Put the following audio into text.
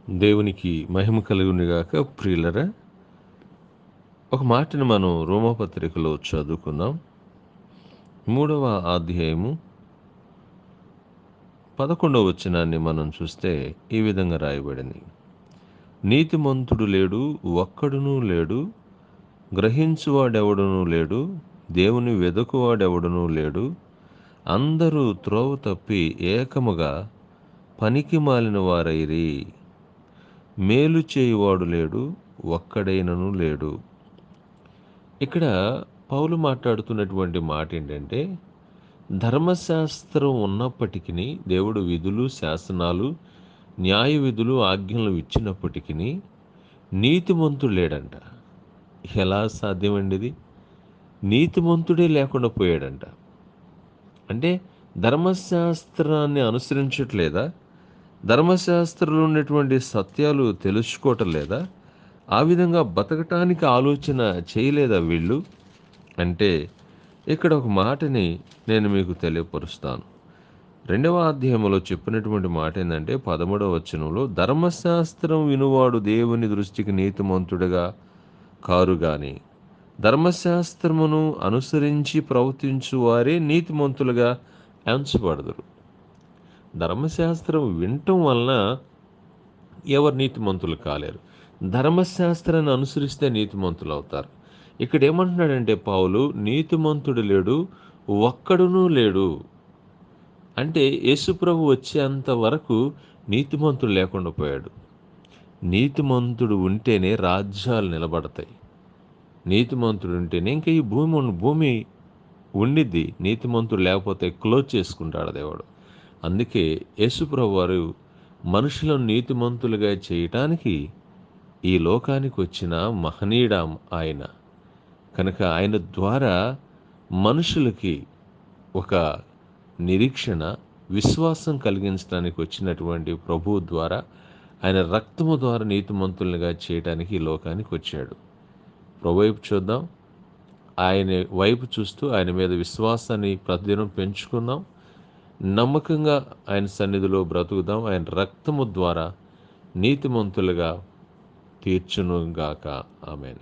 దేవునికి మహిమ కలుగునుగాక. ప్రియులరా, ఒక మాటను మనం రోమాపత్రికలో చదువుకుందాం. 3వ అధ్యాయము 11వ వచనాన్ని మనం చూస్తే ఈ విధంగా రాయబడింది. నీతిమంతుడు లేడు, ఒక్కడునూ లేడు, గ్రహించువాడెవడునూ లేడు, దేవుని వెదకువాడెవడునూ లేడు, అందరూ త్రోవ తప్పి ఏకముగా పనికి మాలిన వారైరి, మేలు చేయువాడు లేడు, ఒక్కడైనను లేడు. ఇక్కడ పౌలు మాట్లాడుతున్నటువంటి మాట ఏంటంటే, ధర్మశాస్త్రం ఉన్నప్పటికీ, దేవుడు విధులు, శాసనాలు, న్యాయ విధులు, ఆజ్ఞలు ఇచ్చినప్పటికీ నీతిమంతుడు లేడంట. ఎలా సాధ్యమండి ఇది? నీతిమంతుడే లేకుండా పోయాడంట. అంటే ధర్మశాస్త్రాన్ని అనుసరించట్లేదా? ధర్మశాస్త్రంలో ఉన్నటువంటి సత్యాలు తెలుసుకోవటం లేదా? ఆ విధంగా బతకటానికి ఆలోచన చేయలేదా వీళ్ళు? అంటే ఇక్కడ ఒక మాటని నేను మీకు తెలియపరుస్తాను. 2వ అధ్యాయంలో చెప్పినటువంటి మాట ఏంటంటే 13వ వచనంలో, ధర్మశాస్త్రం వినువాడు దేవుని దృష్టికి నీతిమంతుడుగా కారు గాని ధర్మశాస్త్రమును అనుసరించి ప్రవర్తించు వారే నీతిమంతులుగా ఎంచబడదురు. ధర్మశాస్త్రం వినటం వలన ఎవరు నీతిమంతులు కాలేరు. ధర్మశాస్త్రాన్ని అనుసరిస్తే నీతిమంతులు అవుతారు. ఇక్కడ ఏమంటున్నాడంటే పౌలు, నీతిమంతుడు లేడు, ఒక్కడునూ లేడు. అంటే యేసుప్రభు వచ్చేంత వరకు నీతిమంతుడు లేకుండా పోయాడు. నీతిమంతుడు ఉంటేనే రాజ్యాలు నిలబడతాయి. నీతిమంతుడు ఉంటేనే ఇంకా ఈ భూమి ఉండిద్ది. నీతిమంతుడు లేకపోతే క్లోజ్ చేసుకుంటాడు దేవుడు. అందుకే యేసుప్రభు వారు మనుషులను నీతిమంతులుగా చేయటానికి ఈ లోకానికి వచ్చిన మహనీయుడు ఆయన. కనుక ఆయన ద్వారా మనుషులకి ఒక నిరీక్షణ, విశ్వాసం కలిగించడానికి వచ్చినటువంటి ప్రభువు ద్వారా, ఆయన రక్తము ద్వారా నీతిమంతులుగా చేయడానికి ఈ లోకానికి వచ్చాడు. ప్రభు వైపు చూద్దాం. ఆయన వైపు చూస్తూ ఆయన మీద విశ్వాసాన్ని ప్రతిదినం పెంచుకుందాం. నమ్మకంగా ఆయన సన్నిధిలో బ్రతుకుదాం. ఆయన రక్తము ద్వారా నీతిమంతులుగా తీర్చునుగాక. ఆమేన్.